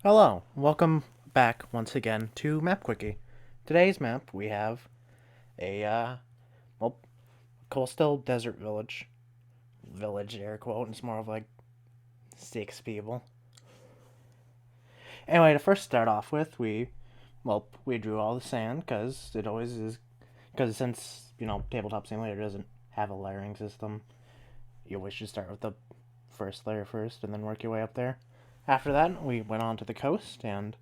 Hello, welcome back once again to Map Quickie. Today's map we have a well coastal desert village. Village air quote. It's more of like 6 people. Anyway, to first start off with, we drew all the sand because it always is. Because since Tabletop Simulator doesn't have a layering system, you always should start with the first layer first and then work your way up there. After that, we went on to the coast, and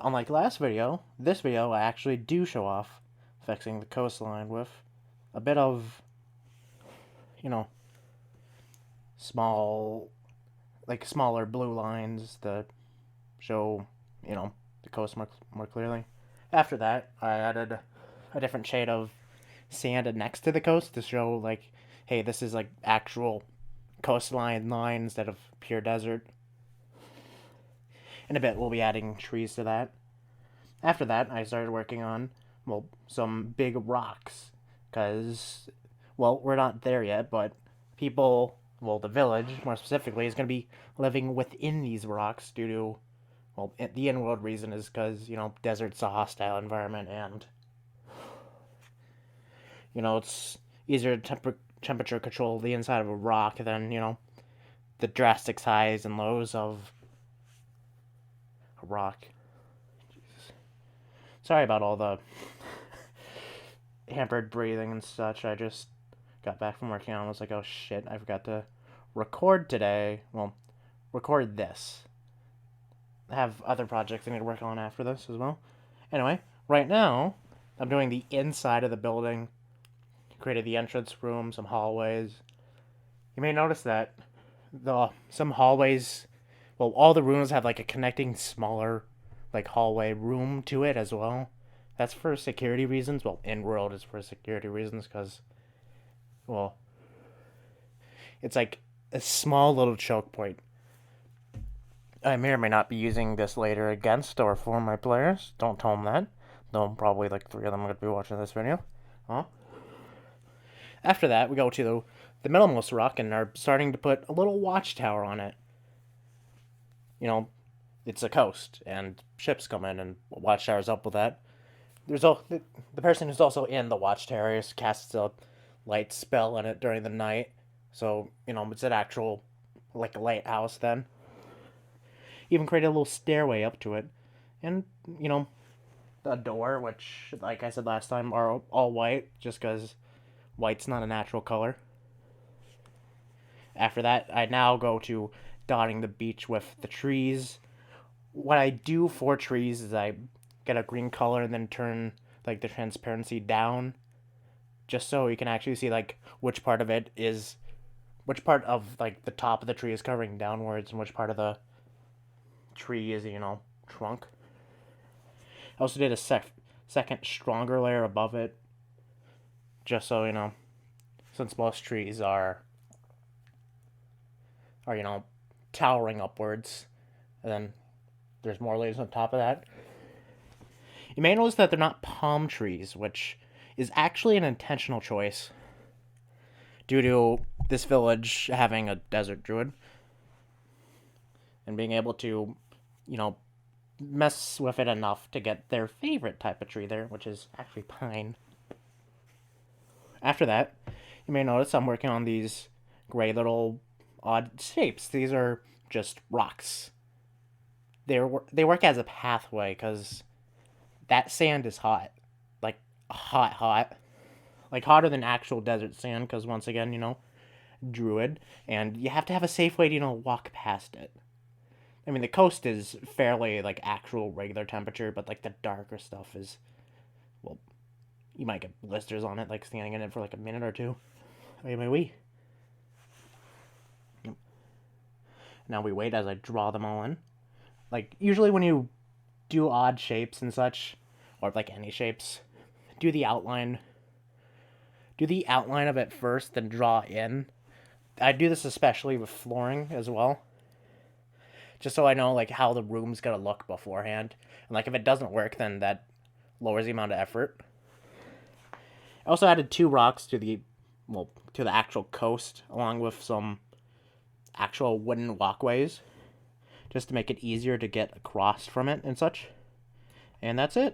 unlike last video, this video I actually do show off fixing the coastline with a bit of, you know, small, like smaller blue lines to show, the coast more clearly. After that, I added a different shade of sand next to the coast to show, like, hey, this is like actual coastline line instead of pure desert. In a bit, we'll be adding trees to that. After that, I started working on, some big rocks. Because, we're not there yet, but people, the village, more specifically, is going to be living within these rocks due to, the in world reason is because, desert's a hostile environment and, it's easier to temperature control the inside of a rock than, the drastic highs and lows of a rock. Sorry about all the hampered breathing and such. I just got back from working on. I was like, oh shit, I forgot to record today. Well, record this. I have other projects I need to work on after this as well. Anyway, right now, I'm doing the inside of the building. Created the entrance room, some hallways. You may notice that some hallways, all the rooms have like a connecting smaller, like hallway room to it as well. That's for security reasons. Well, in world is for security reasons because, well, it's like a small little choke point. I may or may not be using this later against or for my players. Don't tell them that. Though probably like 3 of them are going to be watching this video. Huh? After that, we go to the middlemost rock and are starting to put a little watchtower on it. It's a coast, and ships come in, and watchtowers up with that. The person who's also in the watchtower casts a light spell on it during the night, so it's an actual like a lighthouse. Then even create a little stairway up to it, and a door, which like I said last time, are all white just because white's not a natural color. After that, I now go to dotting the beach with the trees. What I do for trees is I get a green color and then turn like the transparency down just so you can actually see like which part of like the top of the tree is covering downwards and which part of the tree is, trunk. I also did a second stronger layer above it just so, since most trees are towering upwards, and then there's more layers on top of that. You may notice that they're not palm trees, which is actually an intentional choice due to this village having a desert druid and being able to, mess with it enough to get their favorite type of tree there, which is actually pine. After that, you may notice I'm working on these gray little odd shapes. These are just rocks. They work as a pathway because that sand is hot, like hot, like hotter than actual desert sand. Because once again, druid, and you have to have a safe way to walk past it. I mean, the coast is fairly like actual regular temperature, but like the darker stuff is, well, you might get blisters on it, like standing in it for like a minute or two. Anyway, now we wait as I draw them all in. Like usually when you do odd shapes and such, or like any shapes, do the outline. Do the outline of it first, then draw in. I do this especially with flooring as well, just so I know like how the room's gonna look beforehand. And like if it doesn't work, then that lowers the amount of effort. I also added 2 rocks to the actual coast, along with some actual wooden walkways just to make it easier to get across from it and such. And that's it.